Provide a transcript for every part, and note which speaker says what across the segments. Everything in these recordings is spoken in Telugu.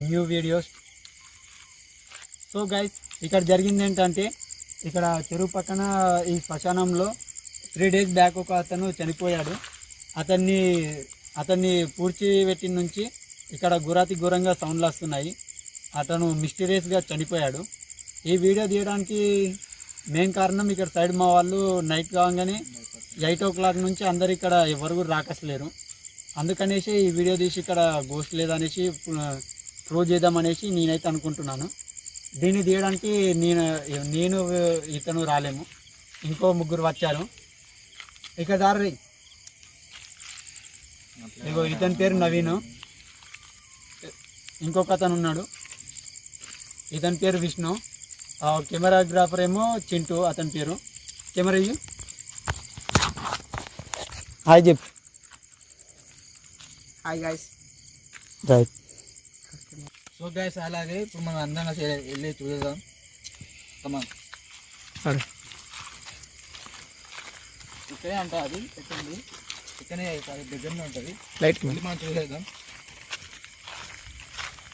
Speaker 1: New videos. సో గైస్, ఇక్కడ జరిగింది ఏంటంటే, ఇక్కడ చెరువు పక్కన ఈ శ్మశానంలో 3 days బ్యాక్ ఒక అతను చనిపోయాడు. అతన్ని పూడ్చిపెట్టిన నుంచి ఇక్కడ ఘోరంగా సౌండ్లు వస్తున్నాయి. అతను మిస్టీరియస్గా చనిపోయాడు. ఈ వీడియో తీయడానికి మెయిన్ కారణం, ఇక్కడ సైడ్ మా వాళ్ళు నైట్ కాగానే 8 o'clock నుంచి అందరు ఇక్కడ ఎవరు కూడా రాకసలేరు. అందుకనేసి ఈ వీడియో తీసి ఇక్కడ గోస్ట్ లేదనేసి ప్రూవ్ చేద్దామనేసి నేనైతే అనుకుంటున్నాను. దీన్ని తీయడానికి నేను ఇతను రాలేము, ఇంకో 3 వచ్చారు. ఇక దారి ఇగో ఇతని పేరు నవీను, ఇంకొక అతను ఉన్నాడు, ఇతని పేరు విష్ణు, కెమెరాగ్రాఫర్ ఏమో చింటూ, అతని పేరు. కెమెరా ఇయ్యి. హాయ్ చెప్పు.
Speaker 2: Hi guys.
Speaker 1: Right.
Speaker 2: So guys, అలాగే ఇప్పుడు మనం అందంగా వెళ్ళి చూద్దాం. కమాన్. ఇక్కడే అంటే అది పెట్టండి, ఇక్కడనే దగ్గరనే ఉంటుంది. లైట్ మనం చూసేద్దాం.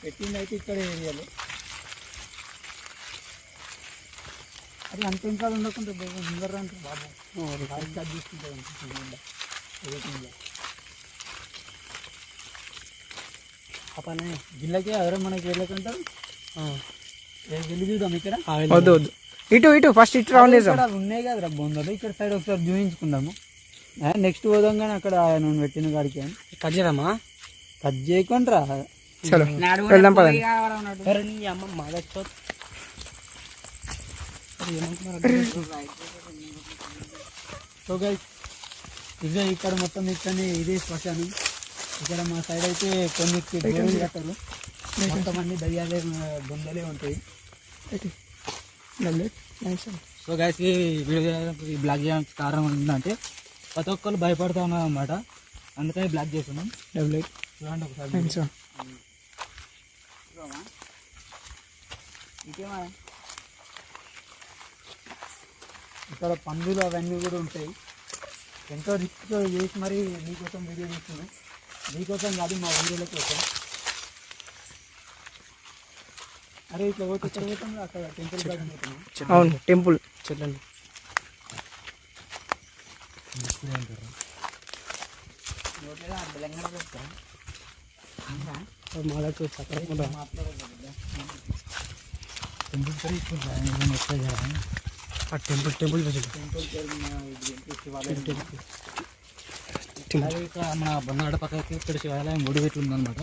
Speaker 2: పెట్టింది అయితే ఇక్కడ ఏరియాలో. అది అంత ఇంకా ఉండకుండా ముందర అంటే బాబు కట్ తీసుకుంటుంది. అపనే గిల్లకే ఎవరో మనకి వెళ్ళకంటారు. వెళ్ళి చూద్దాం. ఇక్కడ
Speaker 3: వద్దు ఇటు ఫస్ట్ ఇటు రౌండ్ చేద్దాం.
Speaker 1: ఉన్నాయి కదరా బొందలు, ఇక్కడ సైడ్ ఒకసారి చూపించుకుందాము. నెక్స్ట్ పోదాం. కానీ అక్కడ నువ్వు పెట్టిన కాడికి
Speaker 3: కట్ చేద్దామా?
Speaker 1: కట్ చేయకుండా
Speaker 3: చలో వెళ్దాం పదండి.
Speaker 1: సో గైస్, ఇదే ఇక్కడ మొత్తం ఇక్కడనే ఇదే శ్మశానం. ఇక్కడ మా సైడ్ అయితే కొన్ని గోడలు కట్టారు, కొంతమంది దయ్యాలే బొందలే ఉంటాయి. సో గైస్, ఈ వీడియో ఈ బ్లాక్ చేయడానికి కారణం ఏంటంటే, ప్రతి ఒక్కరు భయపడుతూ ఉన్నారు అన్నమాట. అందుకని బ్లాక్ చేస్తున్నాం. చూడండి ఒకసారి. ఇక్కడ పందులు అవన్నీ కూడా ఉంటాయి. ఎంతో రిస్క్ చేసి మరి మీకోసం వీడియో తీస్తున్నాం. మీకోసం కాదు, మా వీడియోల కోసం. అరే ఇట్లా పోతే ఇక్కడ పోతాం, అక్కడ టెంపుల్ దగ్గర పోతున్నాం.
Speaker 3: అవును, టెంపుల్ చూడండి.
Speaker 1: మన బొన్నగడ పక్కకి ఇక్కడ శివాలయం గుడి పెట్టి ఉందన్నమాట.